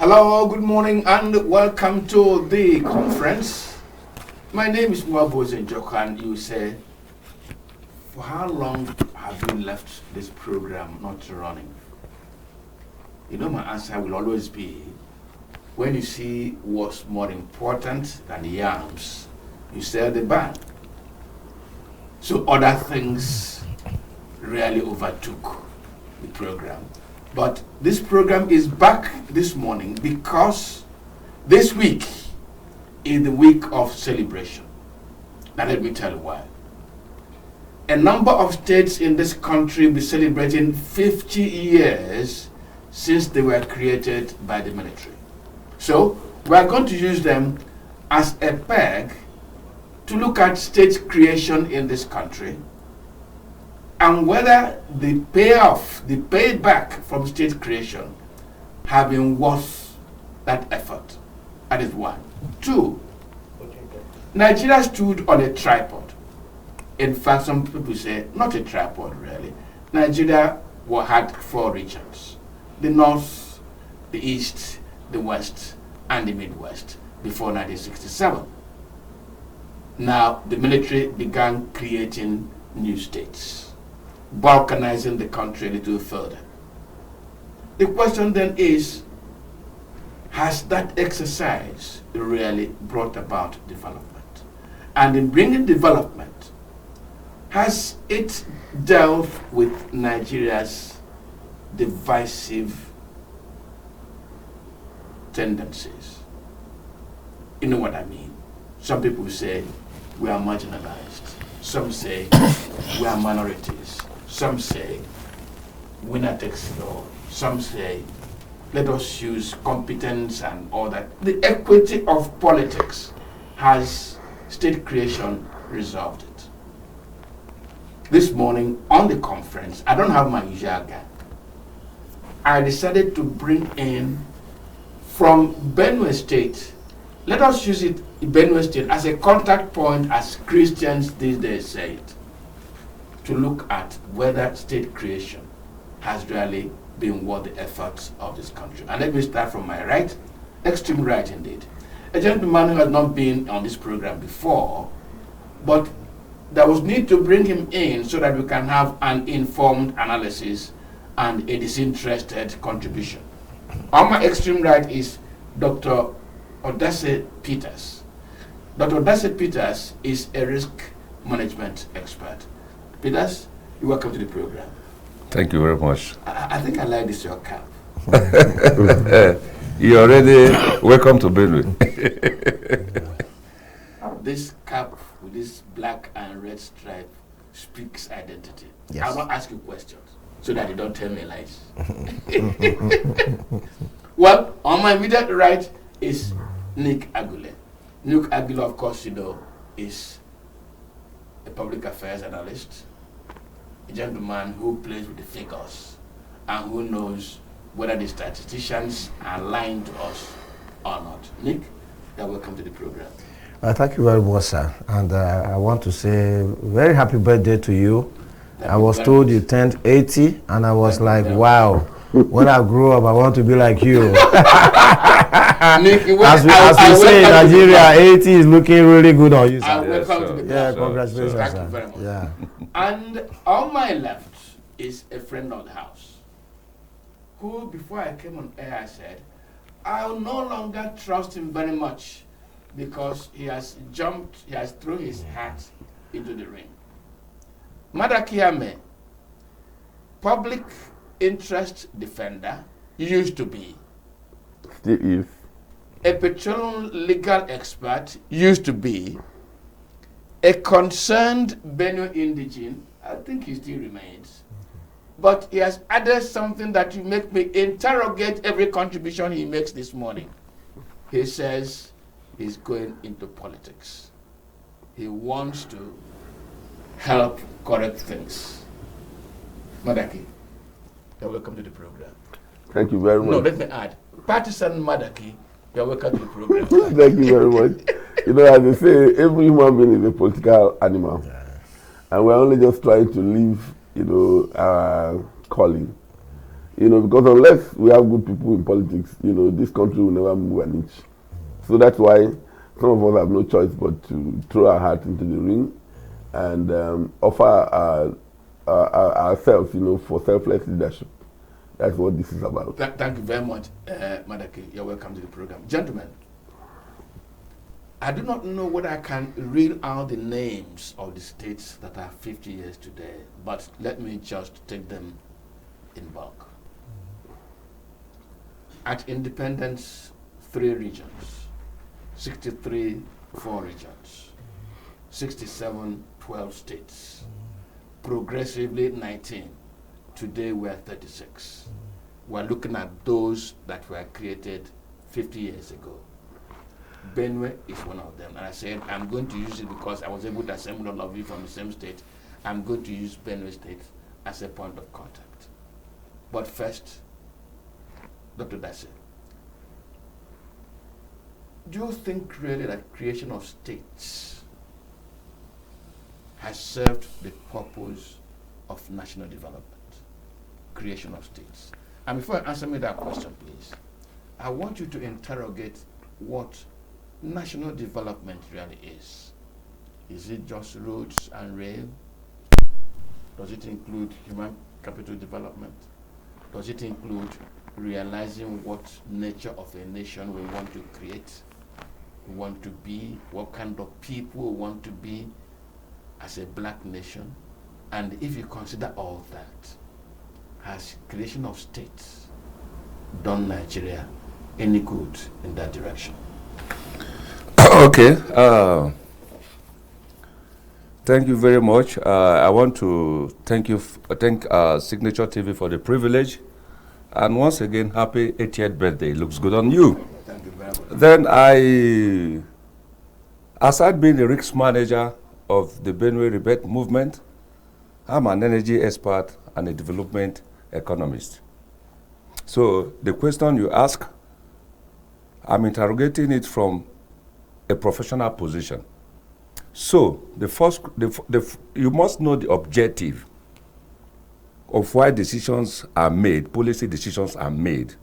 Hello, good morning, and welcome to the conference. My name is Mwaboze Njokan. You say, for how long have you left this program not running? You know, my answer will always be, when you see what's more important than the yams, you sell the barn. So other things really overtook the program. But this program is back this morning because this week is the week of celebration. Now let me tell you why. A number of states in this country will be celebrating 50 years since they were created by the military. So we are going to use them as a peg to look at state creation in this country and whether the payoff, the payback from state creation have been worth that effort. That is one. Two, Nigeria stood on a tripod. In fact, some people say not a tripod really. Nigeria had four regions: the North, the East, the West, and the Midwest before 1967. Now the military began creating new states, balkanizing the country a little further. The question then is, has that exercise really brought about development? And in bringing development, has it dealt with Nigeria's divisive tendencies? You know what I mean? Some people say we are marginalized. Some say we are minorities. Some say winner takes it all. Some say let us use competence and all that. The equity of politics has state creation resolved it. This morning on the conference, I don't have my usual guy. I decided to bring in from Benue State. Let us use it, Benue State, as a contact point, as Christians these days say it, to look at whether state creation has really been worth the efforts of this country. And let me start from my right, extreme right indeed. A gentleman who has not been on this program before, but there was need to bring him in so that we can have an informed analysis and a disinterested contribution. On my extreme right is Dr. Odessa Peters. Dr. Odessa Peters is a risk management expert. Peters, you're welcome to the program. Thank you very much. I think I like this your cap. You're already welcome to Benue. This cap with this black and red stripe speaks identity. Yes. I'll not ask you questions so that you don't tell me lies. Well, on my immediate right is Nick Agule. Nick Agule, of course, you know, is a public affairs analyst, a gentleman who plays with the figures and who knows whether the statisticians are lying to us or not. Nick, you're welcome to the program. Thank you very much, sir. And I want to say very happy birthday to you. I was told you turned 80, and I was like, wow, when I grow up, I want to be like you. Nick, as we say in Nigeria, 80 is looking really good on you, sir. Welcome to the Yeah, program. congratulations, Thank sir. you very much. Yeah. And on my left is a friend of the house who, before I came on air, I said, I'll no longer trust him very much because he has thrown his hat into the ring. Madaki Ameh, public interest defender, used to be. Still is. A petroleum legal expert, used to be. A concerned Benue indigene, I think he still remains. But he has added something that will make me interrogate every contribution he makes this morning. He says he's going into politics. He wants to help correct things. Madaki, you're welcome to the program. Thank you very much. No, let me add. Partisan Madaki, you're welcome to the program. Thank you very much. You know, as they say, every human being is a political animal. And we're only just trying to live, our calling. You know, because unless we have good people in politics, you know, this country will never move an inch. So that's why some of us have no choice but to throw our heart into the ring and offer ourselves, you know, for selfless leadership. That's what this is about. Thank you very much, Madaki. You're welcome to the program. Gentlemen, I do not know whether I can read out the names of the states that are 50 years today, but let me just take them in bulk. At independence, 3 regions, 63, 4 regions, 67, 12 states, progressively 19. Today we're 36. We're looking at those that were created 50 years ago. Benue is one of them. And I said, I'm going to use it because I was able to assemble all of you from the same state. I'm going to use Benue State as a point of contact. But first, Dr. Dace, do you think really that creation of states has served the purpose of national development? Creation of states. And before you answer me that question, please, I want you to interrogate what national development really is. Is it just roads and rail? Does it include human capital development? Does it include realizing what nature of a nation we want to create, we want to be, what kind of people we want to be as a black nation? And if you consider all that, has creation of states done Nigeria any good in that direction? Okay. Thank you very much. I want to thank Signature TV for the privilege. And once again, happy 80th birthday. Looks good on you. Thank you very much. Then aside being the risk manager of the Benue Rebirth movement, I'm an energy expert and a development economist. So the question you ask, I'm interrogating it from a professional position. So you must know the objective of why decisions are made, policy decisions are made.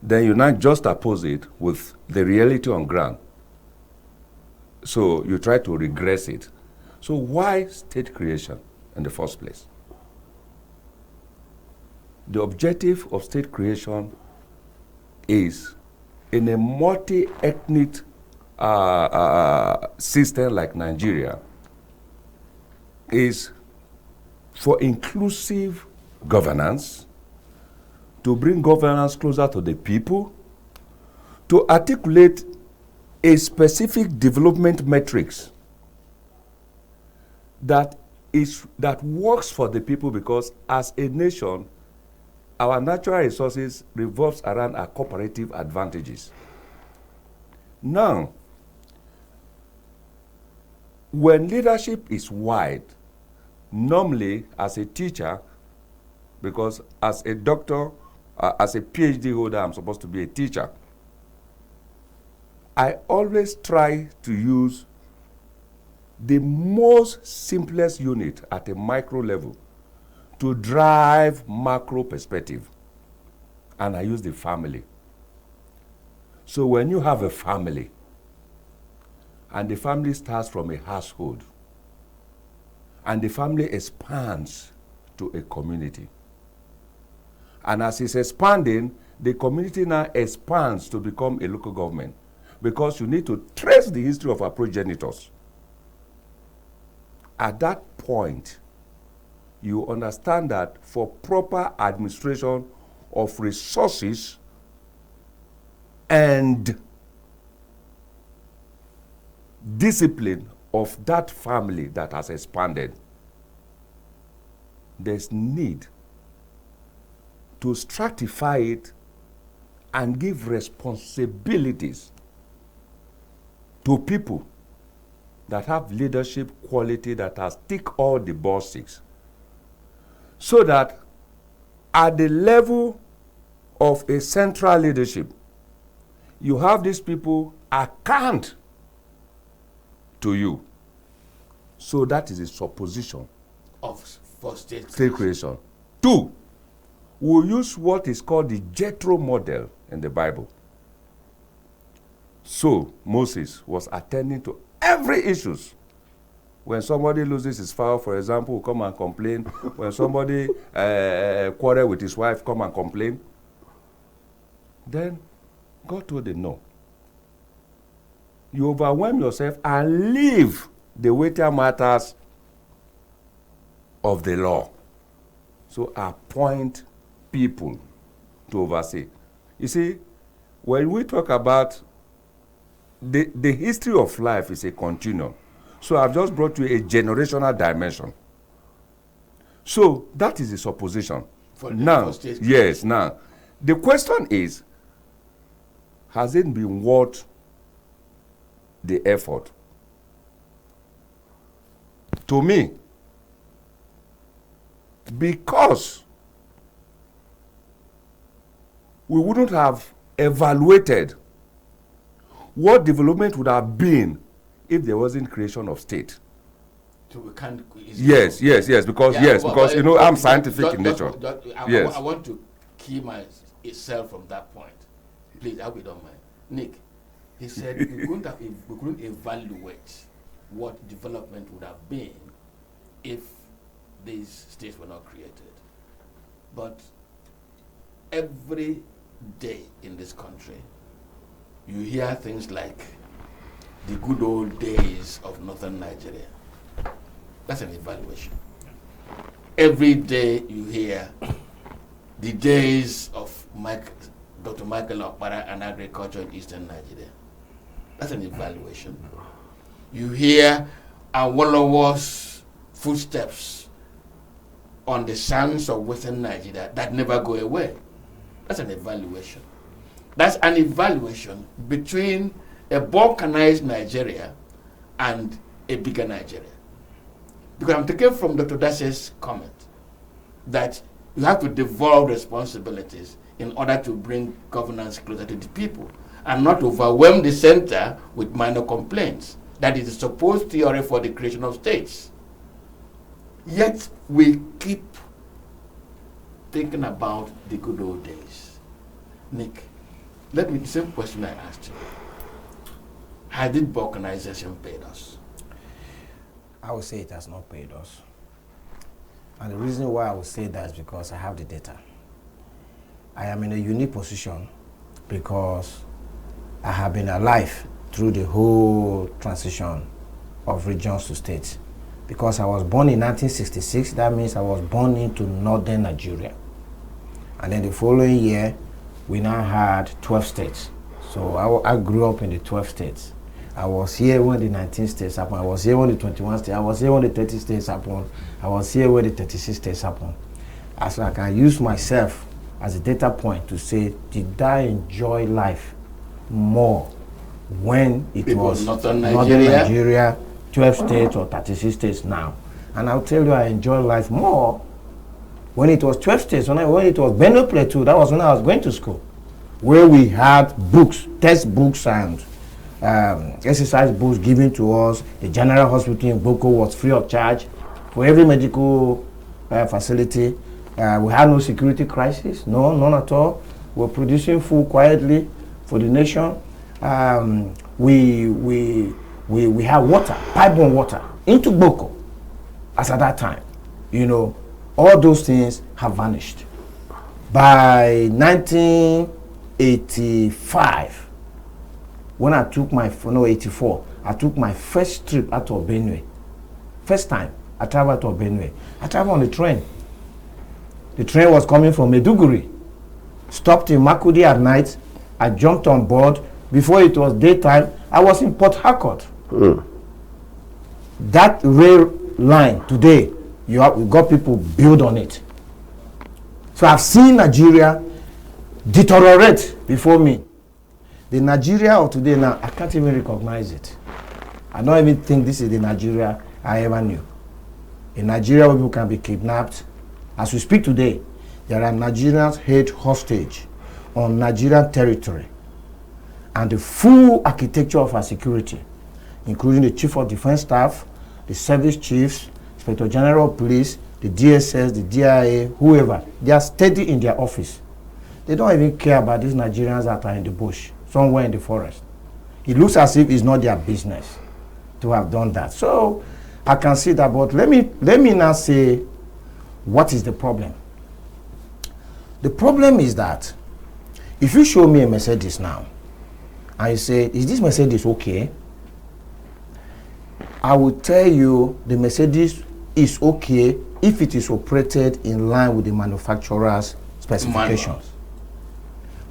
Then you not just oppose it with the reality on ground. So you try to regress it. So why state creation in the first place? The objective of state creation is, in a multi-ethnic system like Nigeria, is for inclusive governance, to bring governance closer to the people, to articulate a specific development metrics that works for the people, because as a nation, our natural resources revolves around our cooperative advantages. Now, when leadership is wide, normally as a teacher, because as a doctor, as a PhD holder, I'm supposed to be a teacher, I always try to use the most simplest unit at a micro level to drive macro perspective. And I use the family. So when you have a family, and the family starts from a household, and the family expands to a community, and as it's expanding, the community now expands to become a local government, because you need to trace the history of our progenitors. At that point, you understand that for proper administration of resources and discipline of that family that has expanded, there's need to stratify it and give responsibilities to people that have leadership quality that has ticked all the boxes, so that at the level of a central leadership, you have these people account to you. So that is a supposition for state creation. 2, we use what is called the Jethro model in the Bible. So Moses was attending to every issues. When somebody loses his fowl, for example, will come and complain. When somebody quarrel with his wife, come and complain. Then God told him, no. You overwhelm yourself and leave the weightier matters of the law. So appoint people to oversee. You see, when we talk about the history of life is a continuum. So I've just brought you a generational dimension. So that is the supposition. Now, yes, now, the question is, has it been worth the effort? To me, because we wouldn't have evaluated what development would have been if there wasn't creation of state. So we can't. Yes, because you know I'm scientific in nature. Yes. I want to key myself from that point. Please, I hope you don't mind. Nick, he said we couldn't evaluate what development would have been if these states were not created. But every day in this country, you hear things like the good old days of northern Nigeria. That's an evaluation. Every day you hear the days of Dr. Michael Okpara and agriculture in eastern Nigeria. That's an evaluation. You hear Awolowo's footsteps on the sands of western Nigeria that never go away. That's an evaluation. That's an evaluation between a balkanized Nigeria and a bigger Nigeria. Because I'm taking from Dr. Dase's comment that you have to devolve responsibilities in order to bring governance closer to the people and not overwhelm the center with minor complaints. That is the supposed theory for the creation of states. Yet we keep thinking about the good old days. Nick, let me, the same question I asked you. Has it balkanization paid us? I would say it has not paid us. And the reason why I would say that is because I have the data. I am in a unique position because I have been alive through the whole transition of regions to states. Because I was born in 1966, that means I was born into northern Nigeria. And then the following year, we now had 12 states. So I grew up in the 12 states. I was here when the 19 states happened. I was here when the 21 states. I was here when the 30 states happened. I was here when the 36 states happened. As I can use myself as a data point to say, did I enjoy life more when it was northern Nigeria, 12 states or 36 states now? And I'll tell you, I enjoy life more when it was 12 states, when it was Benue Plateau. That was when I was going to school, where we had books, textbooks, and exercise books given to us. The general hospital in Boko was free of charge for every medical facility. We had no security crisis, none at all. We're producing food quietly for the nation. We have water, pipe-borne water into Boko as at that time. You know, all those things have vanished. By 1985, when I took my, 84, I took my first trip out of Benue. First time I traveled out of Benue. I traveled on the train. The train was coming from Maiduguri. Stopped in Makudi at night. I jumped on board. Before it was daytime, I was in Port Harcourt. That rail line today, we got people build on it. So I've seen Nigeria deteriorate before me. The Nigeria of today now, I can't even recognize it. I don't even think this is the Nigeria I ever knew. In Nigeria where people can be kidnapped. As we speak today, there are Nigerians held hostage on Nigerian territory. And the full architecture of our security, including the Chief of Defense Staff, the Service Chiefs, Inspector General of Police, the DSS, the DIA, whoever, they are steady in their office. They don't even care about these Nigerians that are in the bush, somewhere in the forest. It looks as if it's not their business to have done that. So I can see that, but let me now say, what is the problem? The problem is that if you show me a Mercedes now, and you say, is this Mercedes okay? I will tell you the Mercedes is okay if it is operated in line with the manufacturer's specifications. Manuals.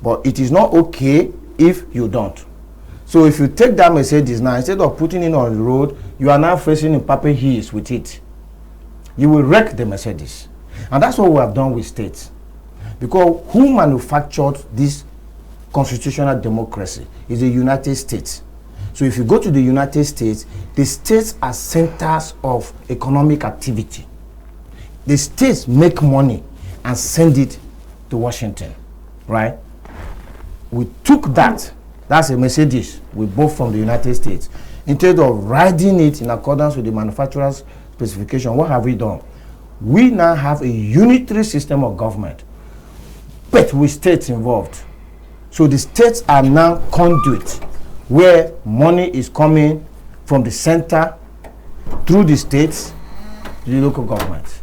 But it is not okay if you don't. So if you take that Mercedes now, instead of putting it on the road, you are now facing in Papa Hills with it. You will wreck the Mercedes. And that's what we have done with states. Because who manufactured this constitutional democracy is the United States. So if you go to the United States, the states are centers of economic activity. The states make money and send it to Washington, right? We took that, that's a Mercedes we bought from the United States. Instead of riding it in accordance with the manufacturer's specification, what have we done? We now have a unitary system of government, but with states involved. So the states are now conduit where money is coming from the center through the states to the local government.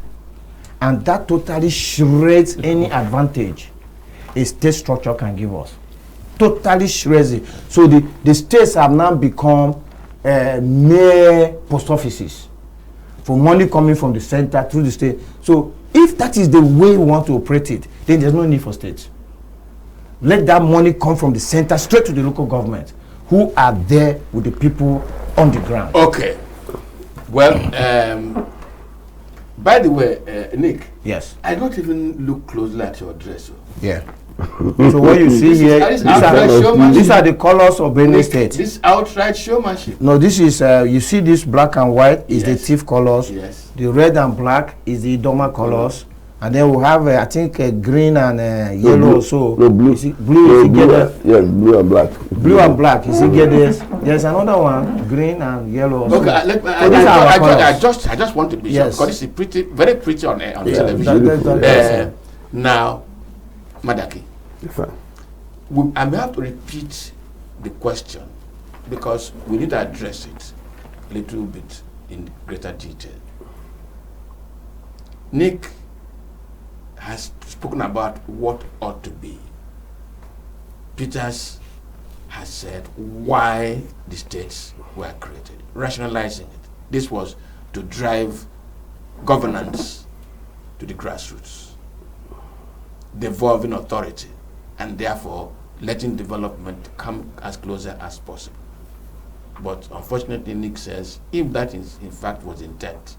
And that totally shreds any advantage a state structure can give us. Totally shreds it. So the states have now become mere post offices for money coming from the center through the state. So if that is the way we want to operate it, then there's no need for states. Let that money come from the center straight to the local government, who are there with the people on the ground. Okay. Well, by the way, Nick. Yes. I don't even look closely at your dress. Yeah. So what you see here, these are the colors of Benue State. This outright showmanship. No, this is, you see this black and white is the thief colors. Yes. The red and black is the Idoma colors. And then we have, I think, green and yellow also. No, blue. Blue Blue and black. Blue and black. You see, get this. There's another one, green and yellow also. Okay, I just want to be sure, because this is pretty, very pretty on television. Now, Madaki, I may have to repeat the question because we need to address it a little bit in greater detail. Nick has spoken about what ought to be. Peters has said why the states were created, rationalizing it. This was to drive governance to the grassroots, devolving authority, and therefore letting development come as closer as possible. But unfortunately, Nick says, if that is in fact was intent,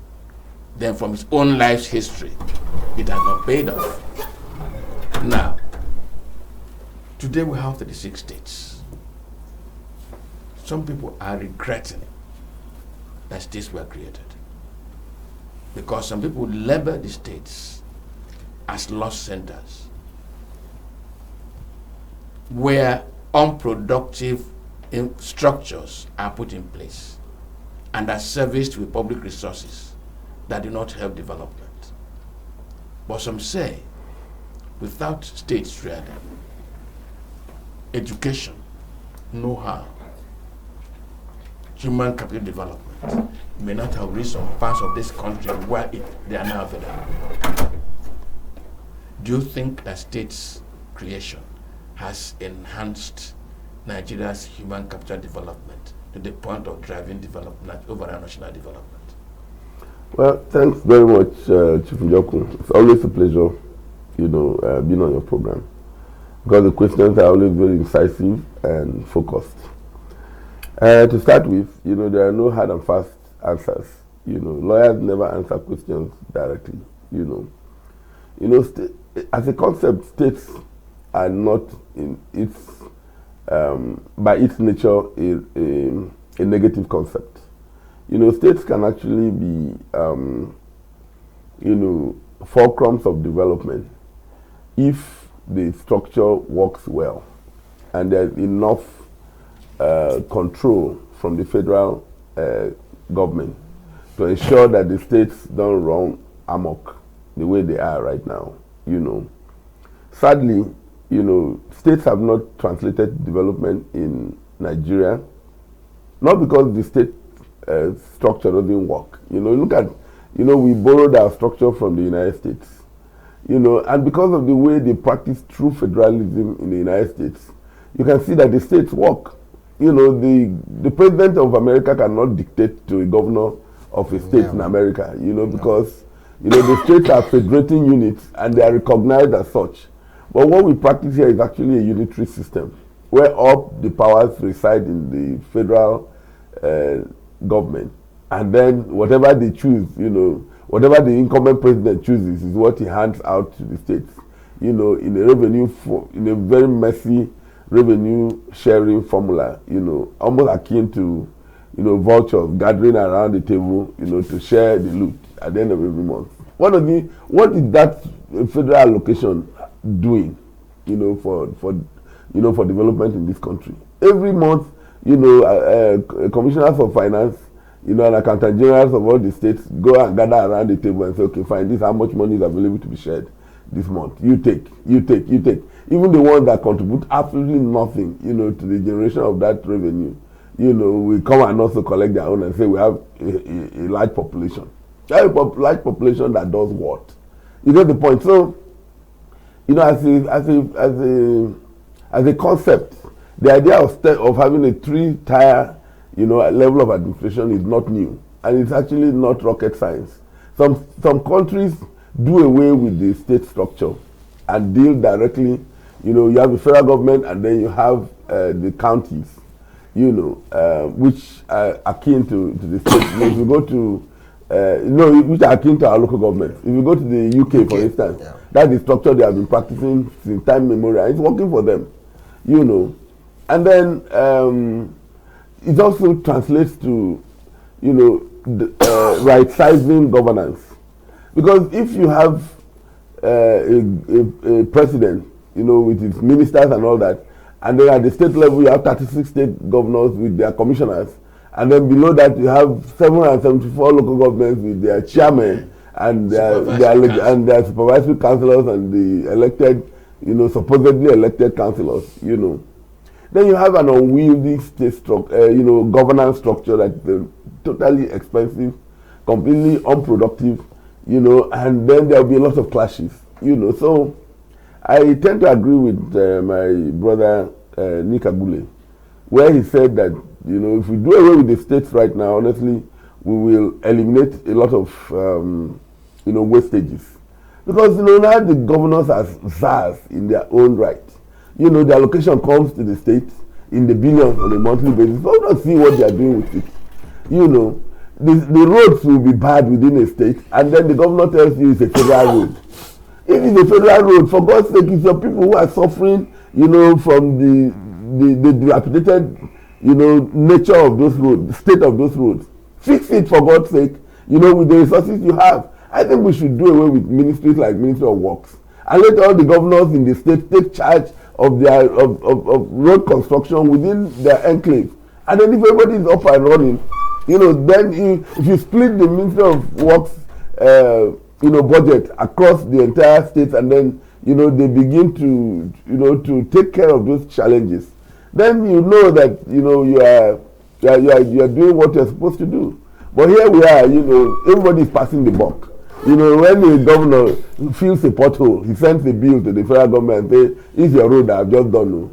then from his own life's history, it has not paid off. Now, today we have 36 states. Some people are regretting that states were created, because some people label the states as lost centers, where unproductive structures are put in place and are serviced with public resources that do not help development. But some say, without states really, education, know-how, human capital development may not have reached some parts of this country where they are now available. Do you think that states creation has enhanced Nigeria's human capital development to the point of driving development over national development? Well, thanks very much, Chief Njoku. It's always a pleasure, being on your program, because the questions are always very incisive and focused. To start with, there are no hard and fast answers. Lawyers never answer questions directly. As a concept, states are not in its, by its nature, a negative concept. States can actually be, fulcrums of development if the structure works well and there's enough control from the federal government to ensure that the states don't run amok the way they are right now. Sadly, states have not translated development in Nigeria, not because the state structure doesn't work. Look at, we borrowed our structure from the United States, and because of the way they practice true federalism in the United States, you can see that the states work. The president of America cannot dictate to a governor of a state in America, because, the states are federating units and they are recognized as such. But what we practice here is actually a unitary system, where all the powers reside in the federal government. And then whatever they choose, whatever the incumbent president chooses is what he hands out to the states, in a very messy revenue sharing formula, almost akin to, vultures gathering around the table, to share the loot at the end of every month. What is that federal allocation doing, for development in this country? Every month, commissioners of finance, and accountant generals of all the states go and gather around the table and say, okay, fine, this is how much money is available to be shared this month. You take. Even the ones that contribute absolutely nothing, to the generation of that revenue, we come and also collect their own and say we have a large population. A large population that does what? You get the point. So, as a concept, the idea of having a 3-tier, level of administration is not new, and it's actually not rocket science. Some countries do away with the state structure and deal directly. You have the federal government, and then you have the counties, which are akin to the state. If you go to which are akin to our local government. If you go to the UK, for instance, that's the structure they have been practicing since time immemorial. It's working for them, And then it also translates to, right-sizing governance. Because if you have a president, with his ministers and all that, and then at the state level you have 36 state governors with their commissioners, and then below that you have 774 local governments with their chairmen and their supervisory councillors and the elected, supposedly elected councillors, Then you have an unwieldy state governance structure that's totally expensive, completely unproductive, and then there'll be a lot of clashes, So I tend to agree with my brother Nick Agule, where he said that, if we do away with the states right now, honestly, we will eliminate a lot of, wastages. Because, now the governors are czars in their own right. The allocation comes to the states in the billions on a monthly basis. But we don't see what they are doing with it. The roads will be bad within a state, and then the governor tells you it's a federal road. If it's a federal road, for God's sake, it's your people who are suffering, from the dilapidated, nature of those roads, the state of those roads. Fix it, for God's sake, with the resources you have. I think we should do away with ministries like Ministry of Works, and let all the governors in the state take charge of their of road construction within their enclave. And then if everybody is up and running, then if you split the Ministry of Works budget across the entire state, and then they begin to take care of those challenges, then that you are doing what you're supposed to do. But here we are, everybody is passing the buck. When the governor feels a pothole, he sends a bill to the federal government and says, "It's your road that I've just done."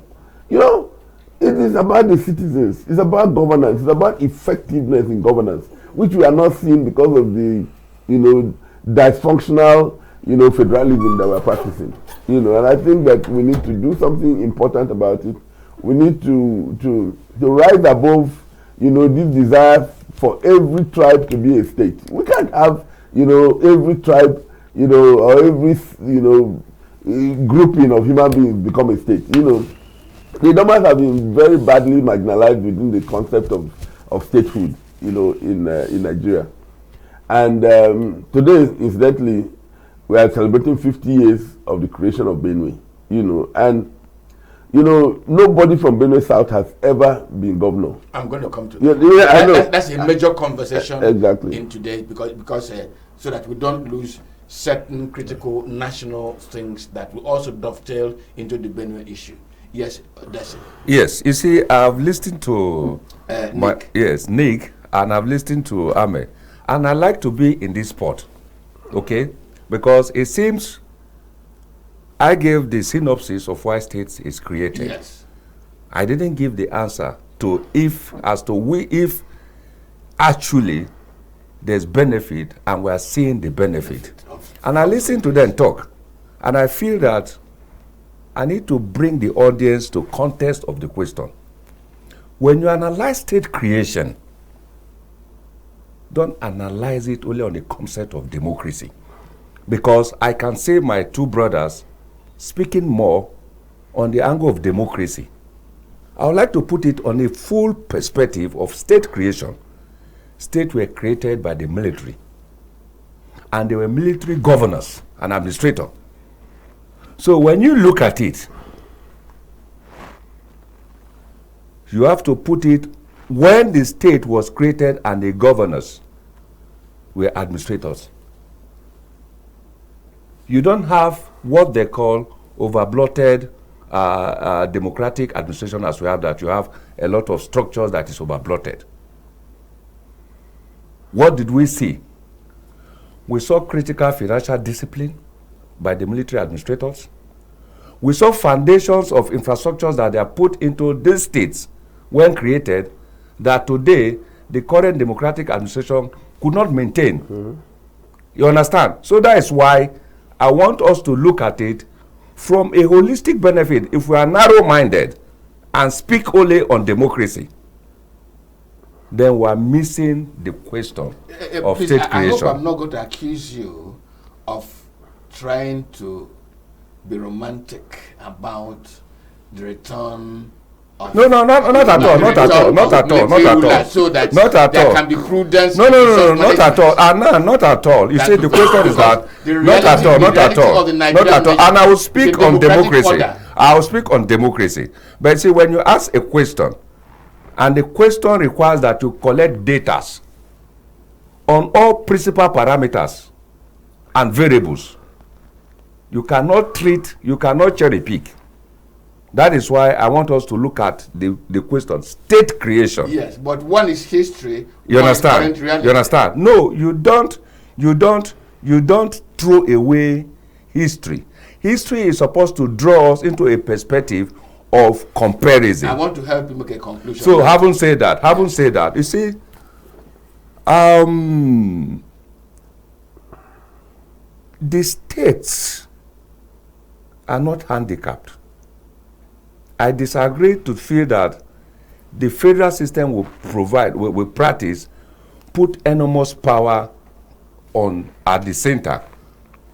It is about the citizens. It's about governance. It's about effectiveness in governance, which we are not seeing because of the, dysfunctional, federalism that we're practicing. And I think that we need to do something important about it. We need to rise above, this desire for every tribe to be a state. We can't have, every tribe, or every, grouping of human beings become a state. The numbers have been very badly marginalized within the concept of statehood, in Nigeria. And today, incidentally, we are celebrating 50 years of the creation of Benue, and nobody from Benue South has ever been governor. I'm going to come to that. Yeah, I know. That's a major conversation exactly. in today because so that we don't lose certain critical national things that will also dovetail into the Benue issue. Yes, that's it. Yes, you see, I've listened to Nick, and I've listened to Ameh, and I like to be in this spot, okay? Because it seems I gave the synopsis of why states is created. Yes. I didn't give the answer to if actually there's benefit and we are seeing the benefit. And I listen to them talk, and I feel that I need to bring the audience to context of the question. When you analyze state creation, don't analyze it only on the concept of democracy. Because I can say my two brothers speaking more on the angle of democracy. I would like to put it on a full perspective of state creation. States were created by the military, and they were military governors and administrators. So when you look at it, you have to put it when the state was created and the governors were administrators. You don't have what they call overbloated democratic administration as we have that. You have a lot of structures that is overbloated. What did we see? We saw critical financial discipline by the military administrators. We saw foundations of infrastructures that they are put into these states when created that today the current democratic administration could not maintain. Mm-hmm. You understand? So that is why I want us to look at it from a holistic benefit. If we are narrow-minded and speak only on democracy, then we are missing the question of please, state creation. I hope I'm not going to accuse you of trying to be romantic about the return of... No, not at all, not at all, not at all, not at all. So that not at there all. can be prudence. No, not at all. Not at all. You see, the question is that not at all, not at all, not at all. And I will speak on democracy. I will speak on democracy. But see, when you ask a question, and the question requires that you collect data on all principal parameters and variables, you cannot cherry pick. That is why I want us to look at the question, state creation. Yes, but one is history. You understand? You understand? No, you don't throw away history. History is supposed to draw us into a perspective of comparison. I want to help you make a conclusion. So having said that, you see, the states are not handicapped. I disagree to feel that the federal system will practice, put enormous power at the center,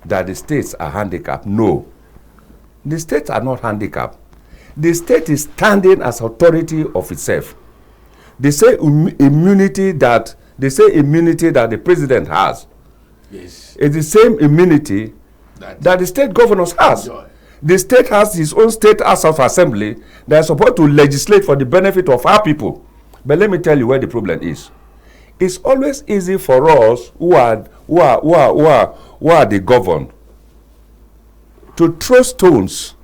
that the states are handicapped. No, the states are not handicapped. The state is standing as authority of itself. They say immunity that the president has. Yes. It's the same immunity that the state governors has. Enjoy. The state has its own state house of assembly that is supposed to legislate for the benefit of our people. But let me tell you where the problem is. It's always easy for us who are the governed to throw stones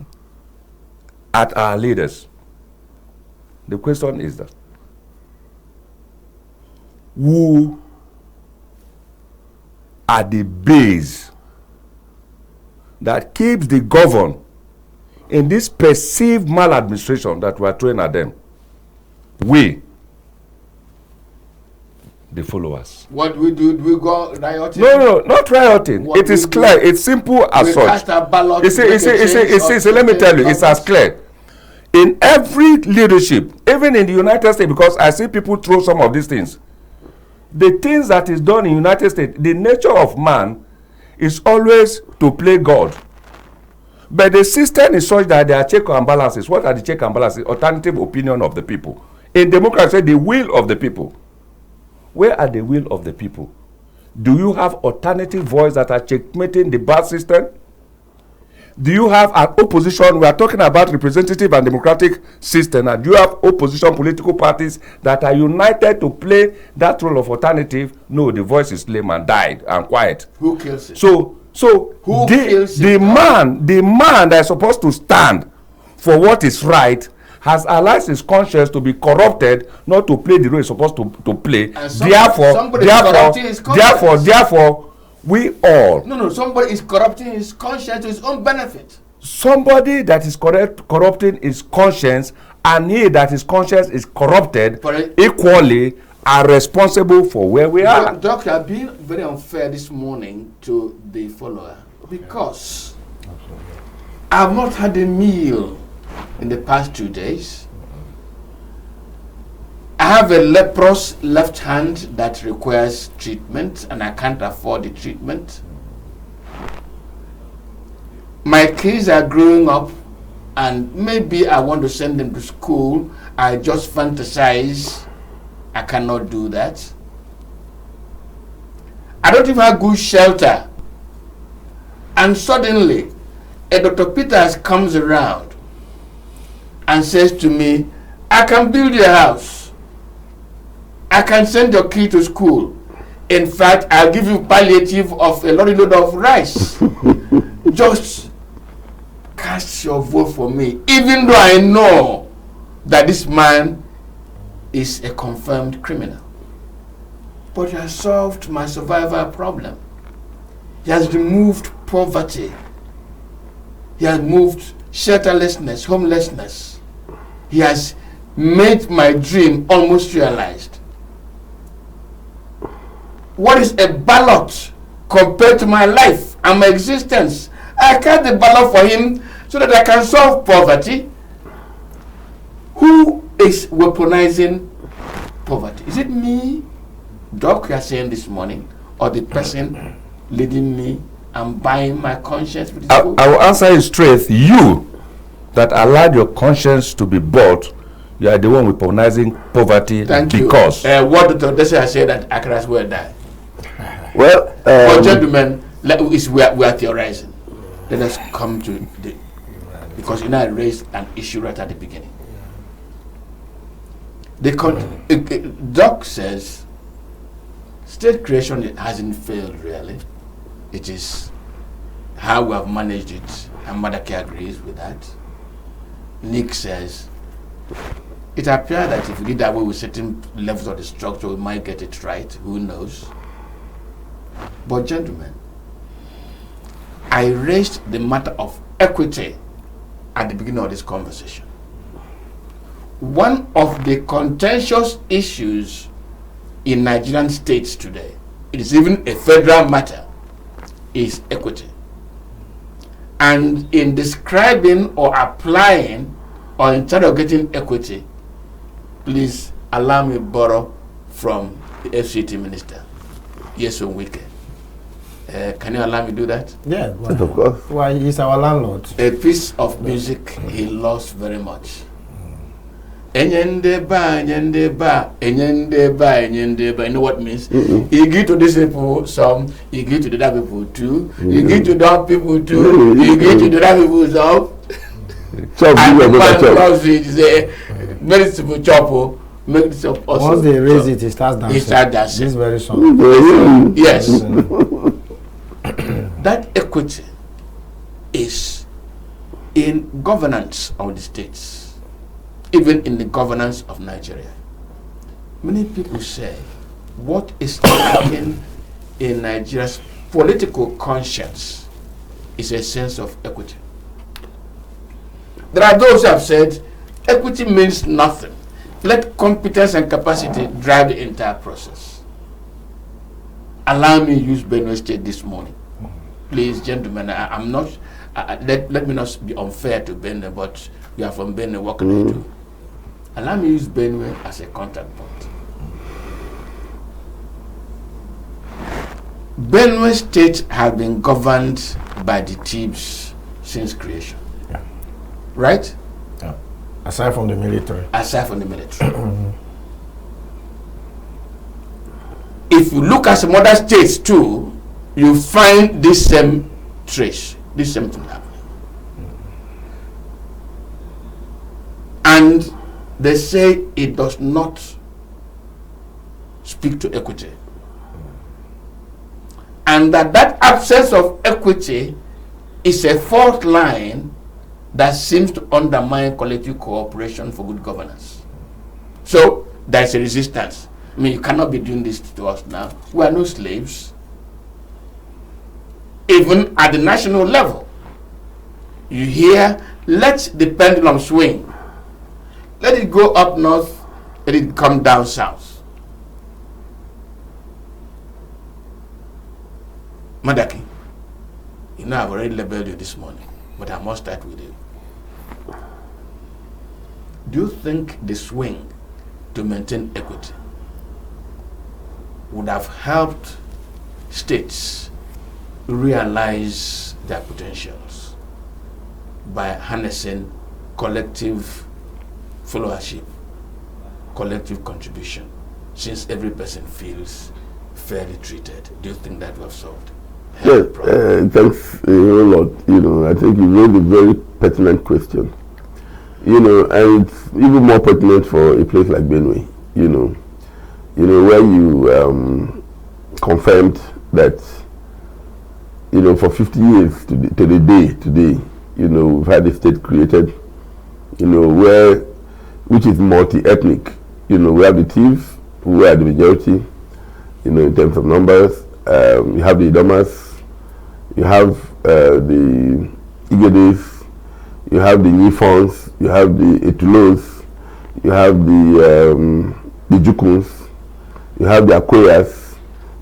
at our leaders. The question is that who are the base that keeps the governed in this perceived maladministration that we are throwing at them? We, the followers. What do we do? Do we go rioting? No, not rioting. It is clear. It's simple as such. You see, let me tell you, it's as clear. In every leadership, even in the United States, because I see people throw some of these things, the things that is done in the United States, the nature of man is always to play God. But the system is such that there are checks and balances. What are the checks and balances? Alternative opinion of the people. In democracy, the will of the people. Where are the will of the people? Do you have alternative voice that are checkmating the bad system? Do you have an opposition? We are talking about representative and democratic system. And do you have opposition political parties that are united to play that role of alternative? No, the voice is lame and died and quiet. Who kills it? So the man that is supposed to stand for what is right has allowed his conscience to be corrupted, not to play the role he's supposed to play. Therefore, we all. No, somebody is corrupting his conscience to his own benefit. Somebody that is corrupting his conscience, and he that his conscience is corrupted equally are responsible for where we are. Doctor, I've been very unfair this morning to the follower because I've not had a meal in the past 2 days. I have a leprous left hand that requires treatment and I can't afford the treatment. My kids are growing up and maybe I want to send them to school. I just fantasize. I cannot do that. I don't even have good shelter. And suddenly, a Dr. Peters comes around and says to me, I can build your house. I can send your kid to school. In fact, I'll give you palliative of a lorry load of rice. Just cast your vote for me, even though I know that this man is a confirmed criminal. But he has solved my survival problem. He has removed poverty. He has moved shelterlessness, homelessness. He has made my dream almost realized. What is a ballot compared to my life and my existence? I cast the ballot for him so that I can solve poverty. Who is weaponizing poverty? Is it me, Doc, you are saying this morning, or the person leading me and buying my conscience with his book? I will answer you straight. You that allowed your conscience to be bought, you are the one weaponizing poverty. Thank because you. What Dr. Odessa has said that I can as well die. Well, gentlemen, we are theorizing. Let us come to the, because I raised an issue right at the beginning. Doc says state creation hasn't failed really. It is how we have managed it, and Madaki agrees with that. Nick says it appears that if we did that way with certain levels of the structure, we might get it right. Who knows? But gentlemen, I raised the matter of equity at the beginning of this conversation. One of the contentious issues in Nigerian states today, it is even a federal matter, is equity. And in describing or applying or interrogating equity, please allow me to borrow from the FCT minister, Yeson Wike. Can you allow me to do that? Yeah, of course. Why, he's our landlord. A piece of music he loves very much. Enyendeba. You know what it means? You give to these people some, you give to the other people too, you give to the other people too, you give to the other people some. And the man loves it. It's a very simple chop. Make this up also. Once they raise it, he starts dancing. He starts dancing. This very song. Yes. That equity is in governance of the states, even in the governance of Nigeria. Many people say, what is lacking in Nigeria's political conscience is a sense of equity. There are those who have said, equity means nothing. Let competence and capacity drive the entire process. Allow me to use Benue State this morning. Please, gentlemen, I'm not, let me not be unfair to Benue, but we are from Benue, what can I do? Allow me to use Benue as a contact point. Benue State has been governed by the Thieves since creation. Yeah. Right? Yeah. Aside from the military. Aside from the military. If you look at some other states too, you find this same trace, this same thing happening. And they say it does not speak to equity. And that absence of equity is a fault line that seems to undermine collective cooperation for good governance. So there's a resistance. I mean, you cannot be doing this to us now. We are no slaves. Even at the national level, you hear, let the pendulum swing. Let it go up north, let it come down south. Madaki, you know I've already labeled you this morning, but I must start with you. Do you think the swing to maintain equity would have helped states realize their potentials by harnessing collective followership, collective contribution, since every person feels fairly treated? Do you think that would have solved? Thanks a whole lot. I think you raised a very pertinent question. And it's even more pertinent for a place like Benue. Where you confirmed that, for 50 years to the day today, we've had a state created, which is multi-ethnic. We have the thieves, who are the majority, in terms of numbers. You have the Idomas, you have the Igedes, you have the Nifons, you have the Etulos, you have the Jukuns, you have the Akoyas,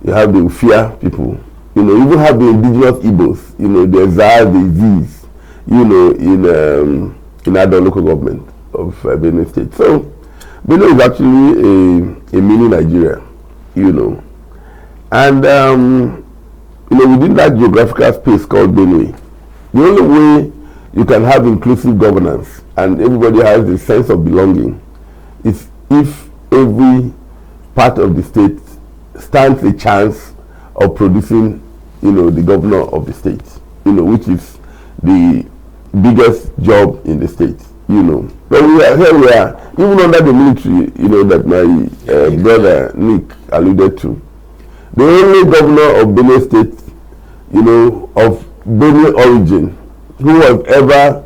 you have the Ufia people, you even have the indigenous Igbos, the Zaz, the Zs, in other local government of Benue State. So, Benue is actually a mini Nigeria, And, within that geographical space called Benue, the only way you can have inclusive governance and everybody has a sense of belonging is if every part of the state stands a chance of producing, the governor of the state, which is the biggest job in the state, But here we are, even under the military, that my brother Nick alluded to. The only governor of Benue State, of Benue origin, who was ever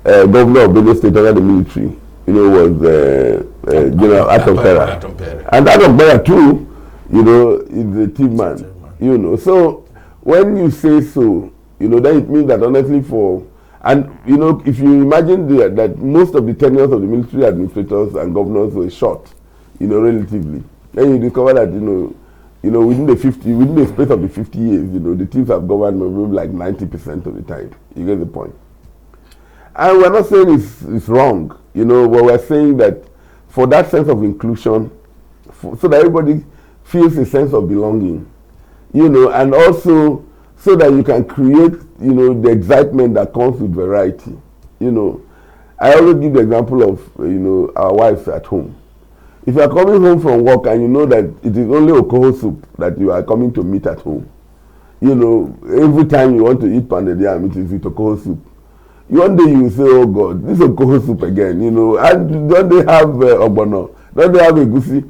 governor of Benue State under the military, was General Atompera. And Atompera too, is a team man, So when you say so, then it means that honestly if you imagine that most of the tenures of the military administrators and governors were short, relatively, then you discover that, within the space of the 50 years, the teams have governed maybe like 90% of the time. You get the point. And we're not saying it's wrong, but we're saying that for that sense of inclusion, so that everybody feels a sense of belonging, and also so that you can create, the excitement that comes with variety. I always give the example of, our wives at home. If you are coming home from work and you know that it is only okoho soup that you are coming to meet at home, every time you want to eat pounded yam, it is with okoho soup. One day you say, oh God, this okoho soup again, and don't they have ogbono? Don't they have egusi?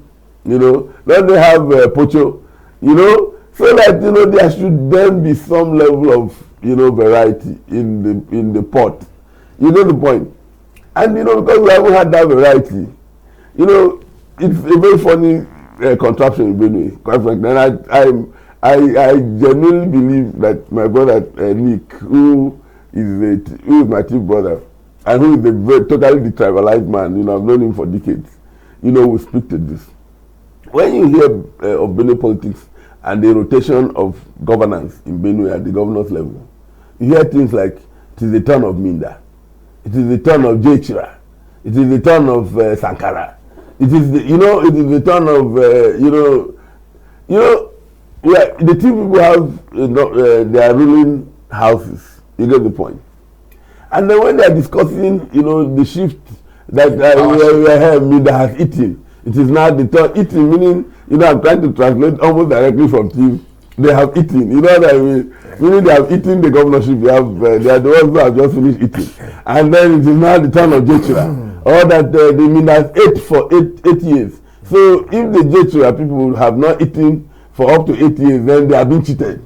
Don't they have pocho? So that, there should then be some level of, variety in the pot. You know the point? And, because we haven't had that variety, it's a very funny contraption in Benue, quite frankly. And I genuinely believe that my brother Nick, who is my chief brother, and who is a very totally detribalized man, I've known him for decades, will speak to this. When you hear of Benue politics and the rotation of governance in Benue at the governor's level, you hear things like, it is the turn of Minda, it is the turn of Jechira, it is the turn of Sankara. It is it is the turn of the two people have their ruling houses. You get the point. And then when they are discussing, the shift that Minda has eaten, it is now the turn eating, meaning I'm trying to translate almost directly from team. They have eaten, what I mean? Meaning they have eaten the governorship. They are the ones who have just finished eating, and then it is now the turn of Jechira. or that the Minas ate for eight years. So if the Jetra people have not eaten for up to 8 years, then they have been cheated.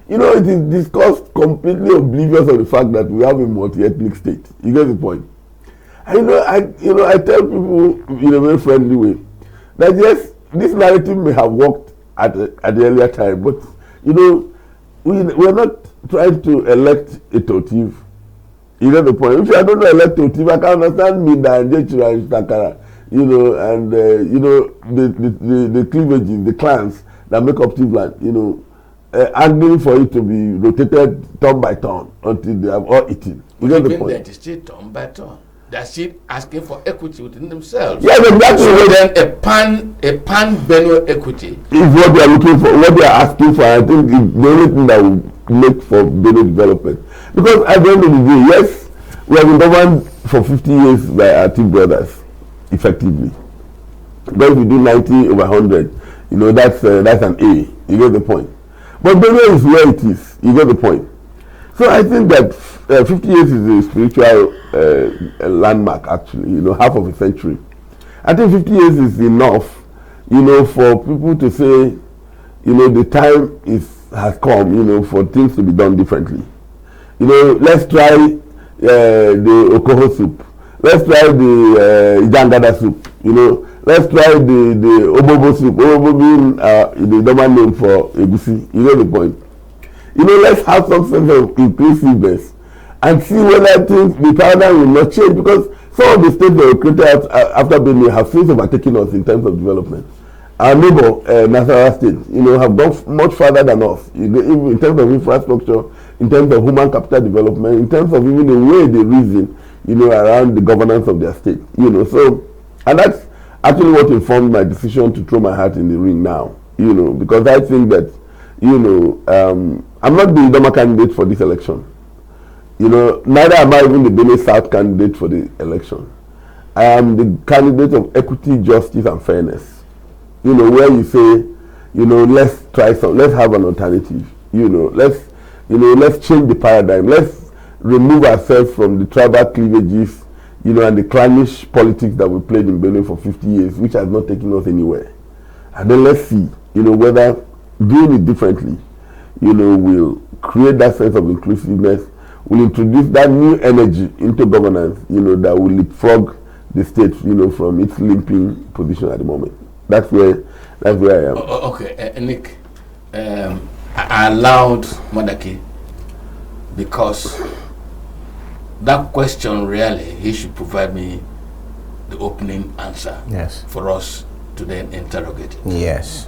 You know, it is discussed completely oblivious of the fact that we have a multi-ethnic state. You get the point? And I tell people in a very friendly way that yes, this narrative may have worked at the earlier time, but we're not trying to elect a Totiv. You get the point? If I don't elect Totiv, I can understand Minda and Jechura and Takara, and the cleavages, the clans that make up Tivland, arguing for it to be rotated turn by turn until they have all eaten. You get the point? That is still turn by turn. They're still asking for equity within themselves. Yes, exactly. So then a pan Benue equity is what they are looking for, what they are asking for. I think it's the only thing that will make for Benue development. Because at the end of the day, yes, we have been governed for 50 years by our two brothers, effectively. But if you do 90 over 100, that's an A. You get the point. But Benue is where it is. You get the point. So I think that 50 years is a spiritual landmark, actually, half of a century. I think 50 years is enough, for people to say, the time has come, for things to be done differently. Let's try the Okoho soup. Let's try the Ijangada soup, Let's try the Obobo soup. Obobo being the normal name for Egusi. You know the point. Let's have some sense of inclusiveness and see whether the paradigm will not change, because some of the states that were created after Benue have since overtaken us in terms of development. Our neighbor, Nasarawa State, have gone much further than us in terms of infrastructure, in terms of human capital development, in terms of even the way they reason, around the governance of their state. So, and that's actually what informed my decision to throw my hat in the ring now, because I think that, I'm not the Idoma candidate for this election. Neither am I even the Benue South candidate for the election. I am the candidate of equity, justice, and fairness. Where you say, let's try let's have an alternative. Let's change the paradigm. Let's remove ourselves from the tribal cleavages, and the clannish politics that we played in Benue for 50 years, which has not taken us anywhere. And then let's see, whether doing it differently, will create that sense of inclusiveness, will introduce that new energy into governance, that will leapfrog the state, from its limping position at the moment. That's where I am. Okay, Nick, I allowed Madaki because that question really, he should provide me the opening answer. Yes. For us to then interrogate it. Yes.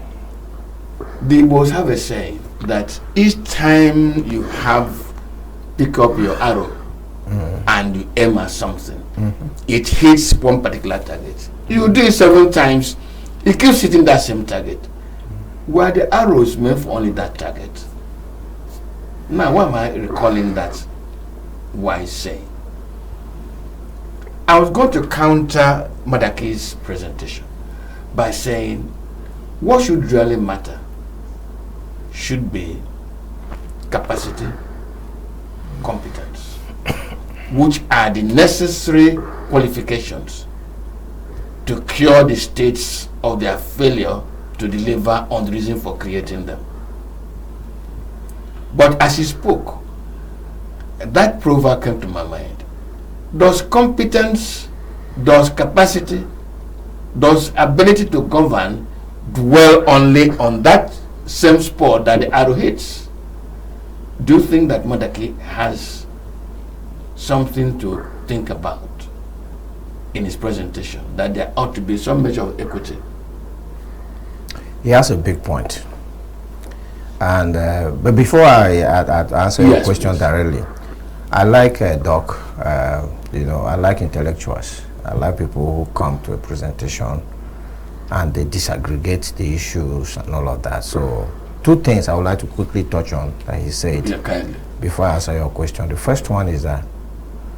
The Igbos have a saying that each time you pick up your arrow and you aim at something, it hits one particular target. You do it 7 times, it keeps hitting that same target. Were the arrows meant for only that target? Now, why am I recalling that wise saying? I was going to counter Madaki's presentation by saying what should really matter should be capacity, competence, which are the necessary qualifications to cure the states of their failure to deliver on the reason for creating them. But as he spoke, that proverb came to my mind. Does competence, does capacity, does ability to govern dwell only on that same spot that the arrow hits? Do you think that Madaki has something to think about in his presentation, that there ought to be some measure of equity? He has a big point. And but before I answer your question directly, I like Doc. I like intellectuals. I like people who come to a presentation and they disaggregate the issues and all of that. So 2 things I would like to quickly touch on that he said before I answer your question. The first one is that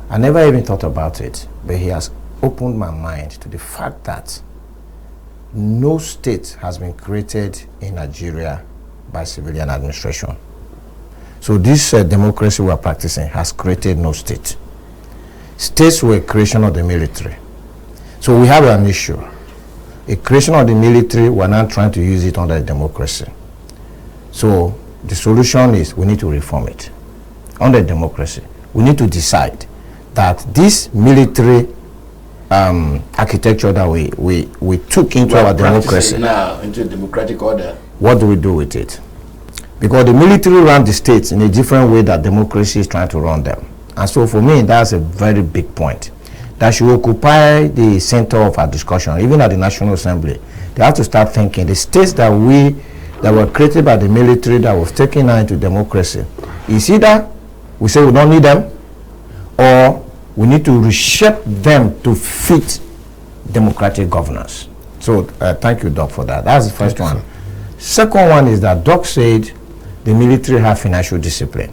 I never even thought about it, but he has opened my mind to the fact that no state has been created in Nigeria by civilian administration. So this democracy we are practicing has created no state. States were creation of the military. So we have an issue. A creation of the military, we're not trying to use it under a democracy. So the solution is we need to reform it. Under democracy, we need to decide that this military architecture that we took into our democracy now, into democratic order, what do we do with it? Because the military run the states in a different way that democracy is trying to run them. And so for me, that's a very big point. That should occupy the center of our discussion, even at the National Assembly. They have to start thinking the states that were created by the military that was taken now into democracy, is either we say we don't need them, or we need to reshape them to fit democratic governance. So thank you, Doc, for that. That's the first one. Second one is that Doc said the military have financial discipline.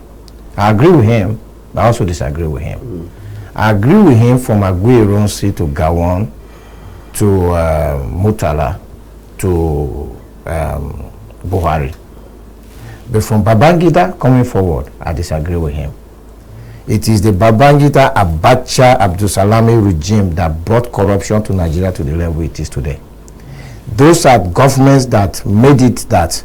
I agree with him, but I also disagree with him. I agree with him from Agule to Gawon to Murtala to Buhari. But from Babangida coming forward, I disagree with him. It is the Babangida Abacha Abdulsalami regime that brought corruption to Nigeria to the level it is today. Those are governments that made it that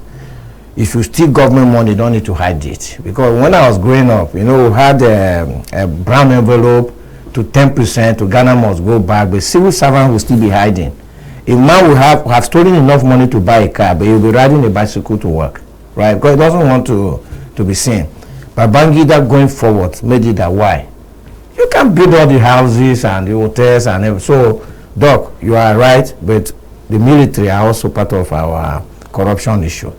if you steal government money, you don't need to hide it. Because when I was growing up, you know, we had a brown envelope to 10% to Ghana must go back, but civil servant will still be hiding. A man will have stolen enough money to buy a car, but he'll be riding a bicycle to work, right? Because he doesn't want to be seen. Babangida going forward made it that why? You can build all the houses and the hotels and everything. So, Doc, you are right, but the military are also part of our corruption issue.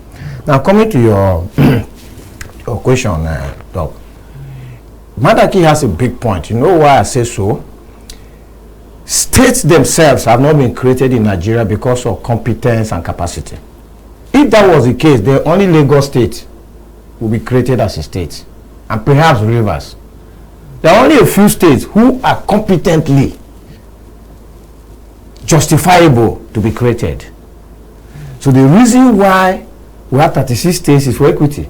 Now, coming to your question, Doc, Madaki has a big point. You know why I say so? States themselves have not been created in Nigeria because of competence and capacity. If that was the case, the only Lagos state will be created as a state, and perhaps Rivers. There are only a few states who are competently justifiable to be created. So the reason why we have 36 states is for equity.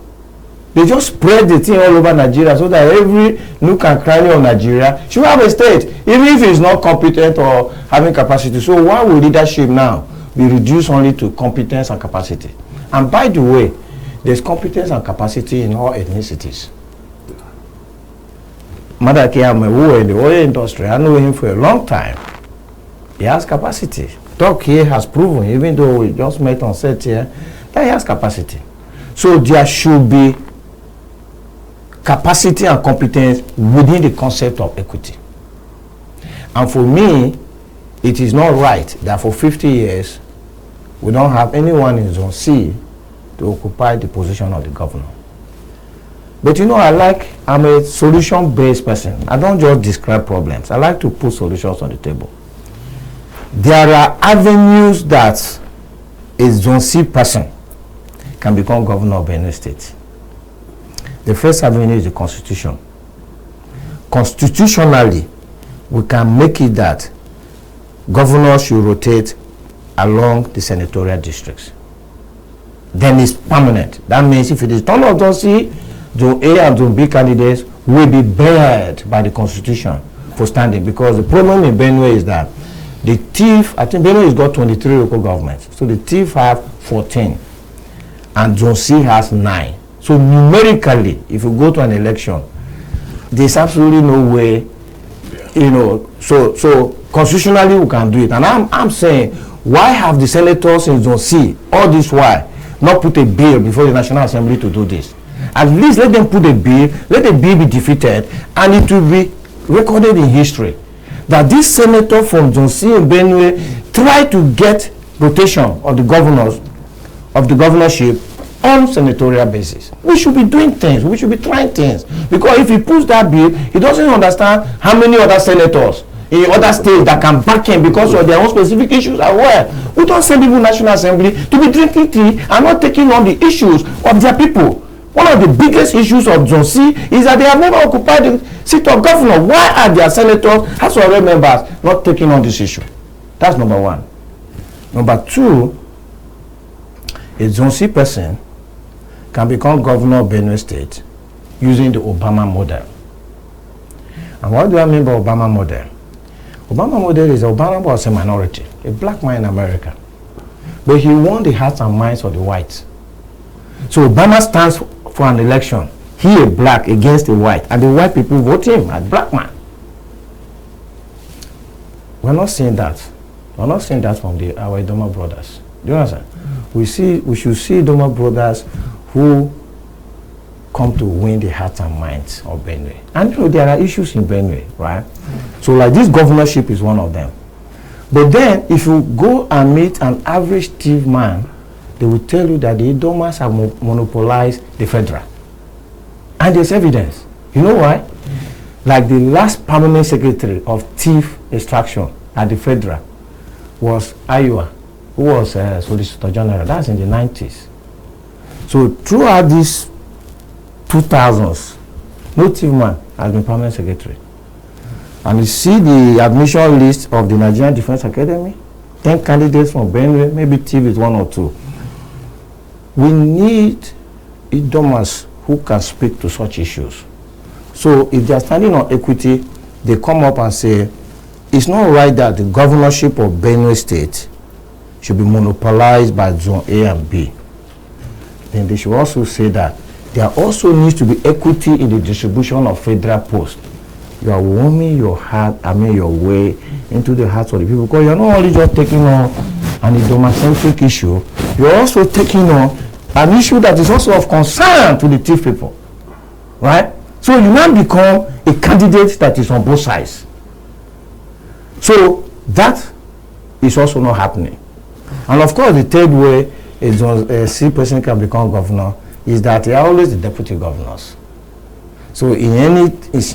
They just spread the thing all over Nigeria so that every nook and cranny of Nigeria should have a state, even if it's not competent or having capacity. So why will leadership now be reduced only to competence and capacity? And by the way, there's competence and capacity in all ethnicities. Madaki Ameh, who in the oil industry, I know him for a long time. He has capacity. Doc here has proven, even though we just met on set here, that he has capacity. So there should be capacity and competence within the concept of equity. And for me, it is not right that for 50 years, we don't have anyone in Zone C to occupy the position of the governor. But you know, I'm a solution-based person. I don't just describe problems. I like to put solutions on the table. There are avenues that a Zone C person can become governor of Benue State. The first avenue is the Constitution. Constitutionally, we can make it that governors should rotate along the senatorial districts. Then it's permanent. That means if it is turn of Zone C, Zone A and Zone B candidates will be barred by the Constitution for standing. Because the problem in Benue is that the TIF, I think Benue has got 23 local governments. So the TIF have 14 and Zone C has 9. So numerically, if you go to an election, there's absolutely no way, you know, so constitutionally we can do it. And I'm saying, why have the senators in Zone C all this while not put a bill before the National Assembly to do this? At least let them put a bill, let the bill be defeated, and it will be recorded in history that this senator from Zone C in Benue tried to get rotation of the governors, of the governorship on senatorial basis. We should be doing things, we should be trying things. Because if he puts that bill, he doesn't understand how many other senators in other states that can back him because of their own specific issues are where. We don't send people to National Assembly to be drinking tea and not taking on the issues of their people. One of the biggest issues of Zone C is that they have never occupied the seat of governor. Why are their senators, House of Rep members, not taking on this issue? That's number one. Number two, a Zone C person can become governor of Benue State using the Obama model. And what do I mean by Obama model? Obama model is Obama was a minority, a black man in America. But he won the hearts and minds of the whites. So Obama stands for an election. He a black against a white, and the white people vote him as black man. We're not seeing that. We're not seeing that from our Idoma brothers. Do you understand? We should see Idoma brothers who come to win the hearts and minds of Benue. And you know, there are issues in Benue, right? So like this governorship is one of them. But then if you go and meet an average thief man, they will tell you that the Idomas have monopolized the federal. And there's evidence. You know why? Like the last permanent secretary of thief extraction at the federal was Iowa, who was Solicitor General. That's in the 90s. So throughout these 2000s, no thief man has been permanent secretary. And you see the admission list of the Nigerian Defense Academy, 10 candidates from Benue, maybe thief is 1 or 2. We need Idomas who can speak to such issues. So if they are standing on equity, they come up and say, it's not right that the governorship of Benue State should be monopolized by Zone A and B. Then they should also say that there also needs to be equity in the distribution of federal posts. You are warming your heart, your way into the hearts of the people, because you're not only just taking on an Idoma-centric issue, you're also taking on an issue that is also of concern to the thief people, right? So you now become a candidate that is on both sides. So that is also not happening. And of course, the third way a C person can become governor is that they are always the deputy governors. So in any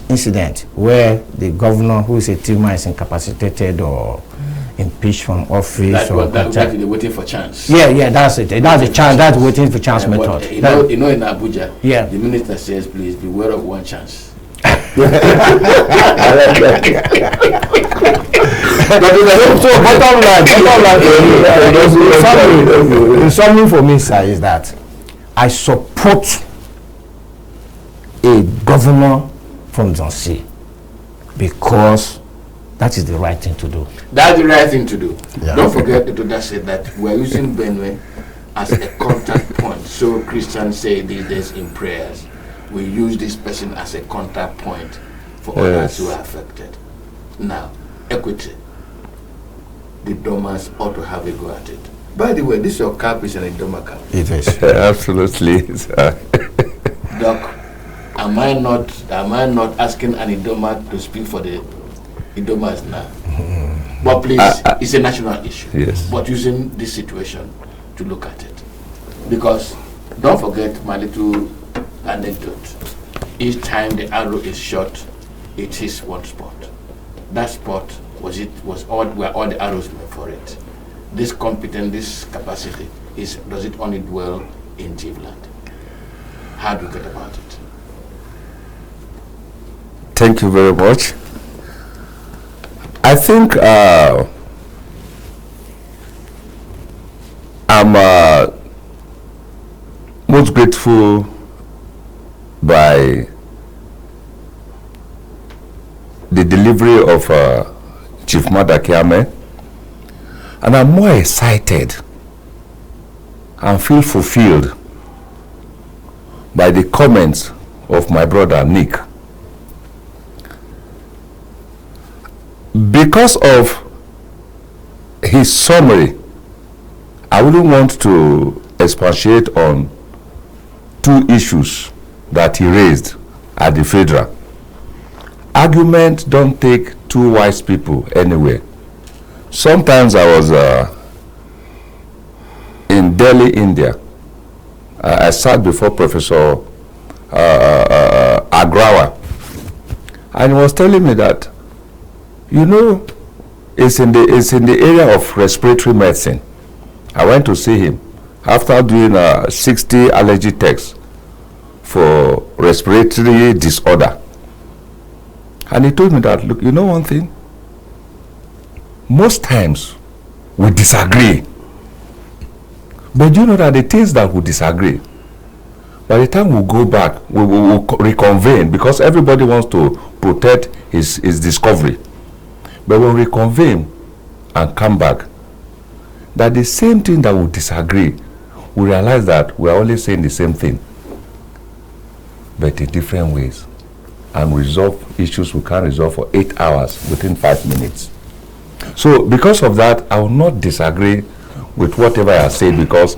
incident where the governor who is a thief man is incapacitated or impeached from office, that's they're waiting for chance. Yeah, that's it. That's the chance. That's waiting for chance method. You know, in Abuja, the minister says, "Please beware of one chance." So bottom line, in summary for me, sir, is that I support a governor from Zone C because that is the right thing to do. That's the right thing to do. Yeah. Don't forget that said that we're using Benue as a contact point. So Christians say these days in prayers, we use this person as a contact point for others who are affected. Now, equity. The Domas ought to have a go at it. By the way, this your cap is an Idoma cap. It is. Absolutely. Doc, am I not asking an Idoma to speak for the Idomas now? But please, it's a national issue. Yes. But using this situation to look at it. Because don't forget my little anecdote. Each time the arrow is shot, it hits one spot. That spot was all where all the arrows were for it. This competence, this capacity does it only dwell in Tivland? How do you get about it? Thank you very much. I think I'm most grateful by the delivery of Chief Madaki Ameh, and I'm more excited and feel fulfilled by the comments of my brother Nick. Because of his summary, I wouldn't want to expatiate on two issues that he raised at the federal. Arguments don't take two wise people anywhere. Sometimes I was in Delhi, India. I sat before Professor Agule, and he was telling me that, you know, it's in the area of respiratory medicine. I went to see him after doing 60 allergy tests for respiratory disorder. And he told me that, look, you know one thing? Most times we disagree. But you know that the things that we disagree, by the time we go back, we will reconvene, because everybody wants to protect his discovery. But when we convene and come back, that the same thing that we disagree, we realize that we are only saying the same thing, but in different ways. And we resolve issues we can't resolve for 8 hours within 5 minutes. So because of that, I will not disagree with whatever I say, because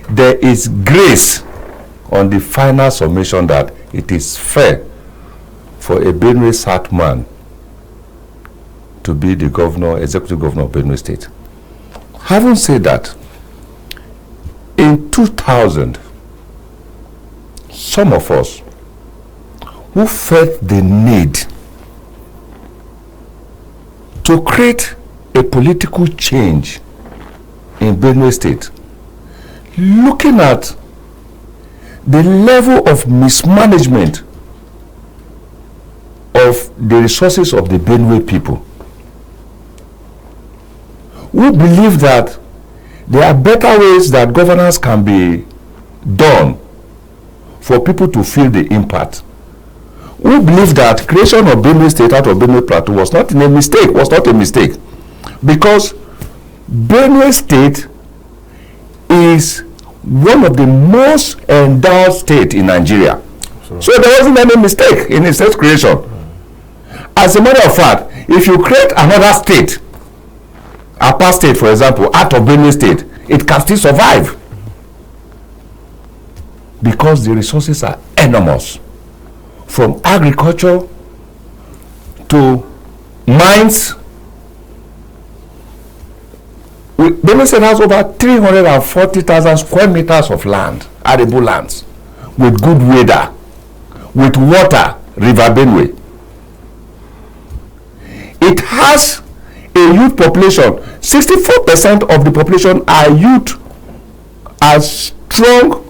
there is grace on the final summation that it is fair for a Benue South man to be the governor, executive governor of Benue State. Having said that, in 2000, some of us who felt the need to create a political change in Benue State, looking at the level of mismanagement of the resources of the Benue people, we believe that there are better ways that governance can be done for people to feel the impact. We believe that creation of Benue State out of Benue Plateau was not a mistake, because Benue State is one of the most endowed states in Nigeria. So there wasn't any mistake in its state creation. As a matter of fact, if you create another state, Upper State, for example, out of Benue State, it can still survive, because the resources are enormous, from agriculture to mines. Benue State has over 340,000 square meters of land, arable lands, with good weather, with water, River Benue. It has a youth population. 64% of the population are youth, a strong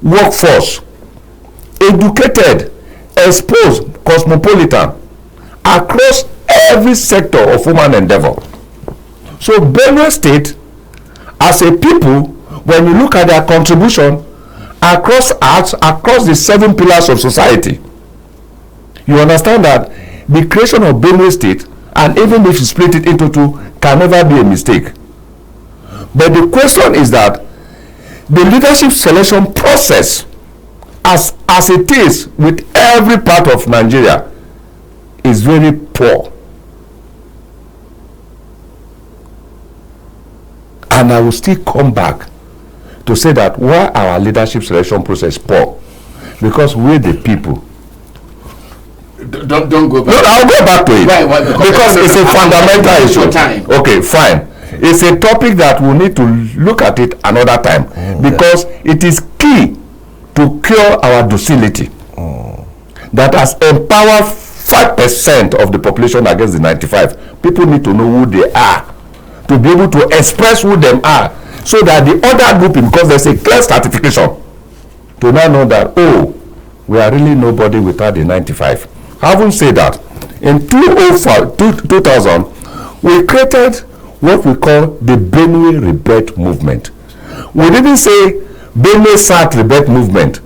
workforce, educated, exposed, cosmopolitan, across every sector of human endeavor. So Benue State, as a people, when you look at their contribution across arts, across the 7 pillars of society, you understand that the creation of Benue State, and even if you split it into 2, can never be a mistake. But the question is that the leadership selection process, as it is with every part of Nigeria, is very poor. And I will still come back to say that why our leadership selection process poor, because we the people. Don't go back. No, I'll go back to it. Why? Because it's a fundamental issue. Okay, fine. It's a topic that we need to look at it another time, because it is key to cure our docility that has empowered 5% of the population against the 95. People need to know who they are, to be able to express who they are, so that the other group, because there's a clear stratification, to now know that, oh, we are really nobody without the 95. Having said that, in 2000, we created what we call the Benue Rebirth movement. We didn't say Benue South Rebirth movement.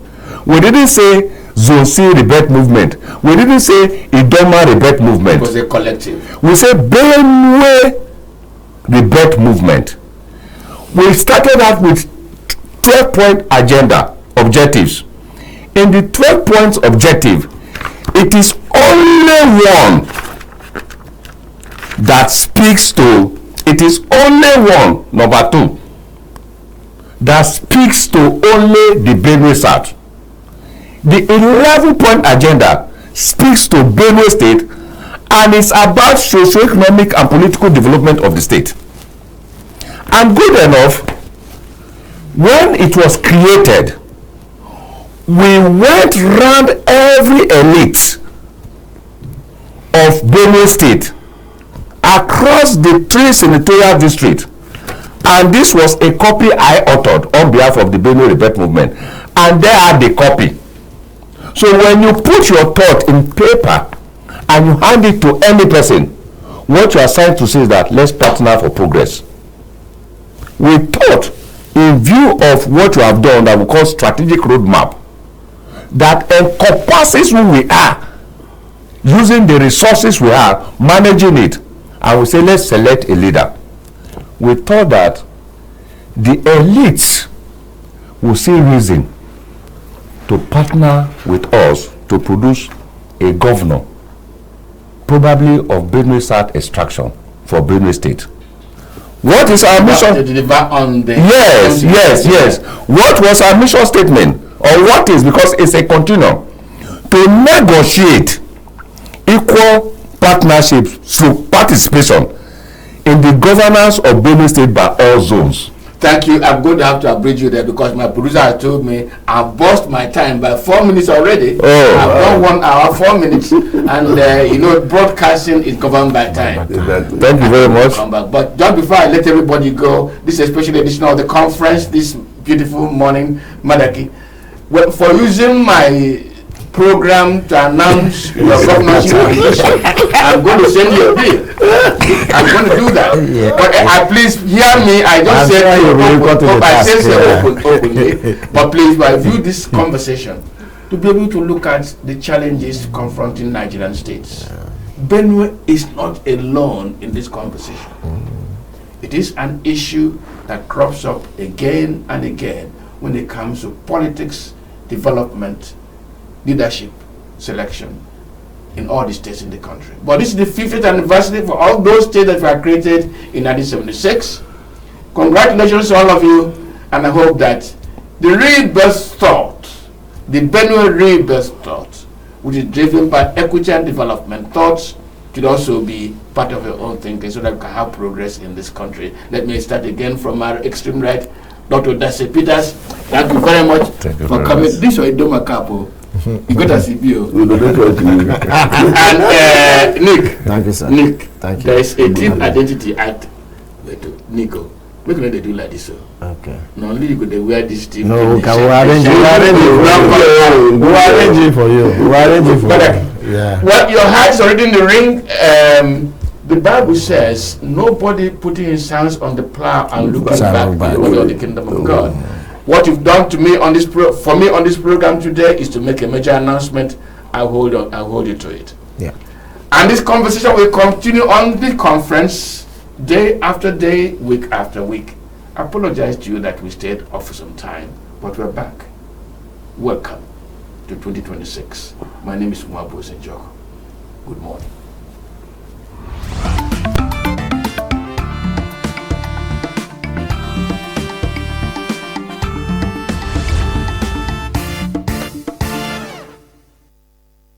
We didn't say Zone C Rebirth movement. We didn't say Idoma Rebirth movement. It was a collective. We said Benue Rebirth movement. We started out with 12-point agenda objectives. In the 12 points objective, it is only one that speaks to, it is only one, number 2, that speaks to only the Benue South. The 11-point agenda speaks to Benue State, and it's about socio-economic and political development of the state. And good enough, when it was created, we went round every elite of Benue State across the 3 senatorial districts, and this was a copy I authored on behalf of the Benue Rebirth movement, and there are the copy. So when you put your thought in paper and you hand it to any person, what you are trying to say is that let's partner for progress. We thought, in view of what you have done that we call strategic roadmap, that encompasses who we are, using the resources we are, managing it, and we say let's select a leader, we thought that the elites will see reason to partner with us to produce a governor, probably of Benue South extraction for Benue State. What is our mission? To deliver on the Yes. What was our mission statement? Or what is, because it's a continuum, to negotiate equal partnerships through participation in the governance of Benue State by all zones. Thank you. I'm going to have to abridge you there because my producer has told me I've bust my time by 4 minutes already. I've done 1 hour, 4 minutes, and broadcasting is governed by time. Thank you very much. Come back. But just before I let everybody go, this is a special edition of the conference this beautiful morning, Madaki. Well, for using my program to announce your governorship ambition, I'm going to send you a bill. I'm going to do that. Yeah. But please hear me. I just said openly. But please, I view this conversation to be able to look at the challenges confronting Nigerian states. Benue is not alone in this conversation. It is an issue that crops up again and again when it comes to politics, development, leadership selection in all the states in the country. But this is the 50th anniversary for all those states that were created in 1976. Congratulations to all of you, and I hope that the Rebirth thought, the Benue Rebirth thought, which is driven by equity and development thoughts, should also be part of your own thinking so that we can have progress in this country. Let me start again from our extreme right, Dr. Odessa Peters. Thank you very much for coming. This way, do my capo. You got a CPO. And Nick. Thank you, sir. Nick. Thank you. There is a team identity act. Nico. Make sure they do like this, sir. Okay. No, only you could wear this team. No, we arrange it for you. We arrange it for you. Yeah. Well, your heart is already in the ring. The Bible says nobody putting his hands on the plow and looking back to the kingdom of God. What you've done to me on this for me on this program today is to make a major announcement. I'll hold you to it. Yeah. And this conversation will continue on the conference day after day, week after week. I apologize to you that we stayed off for some time, but we're back. Welcome to 2026. My name is Mwabo Senjoko. Good morning.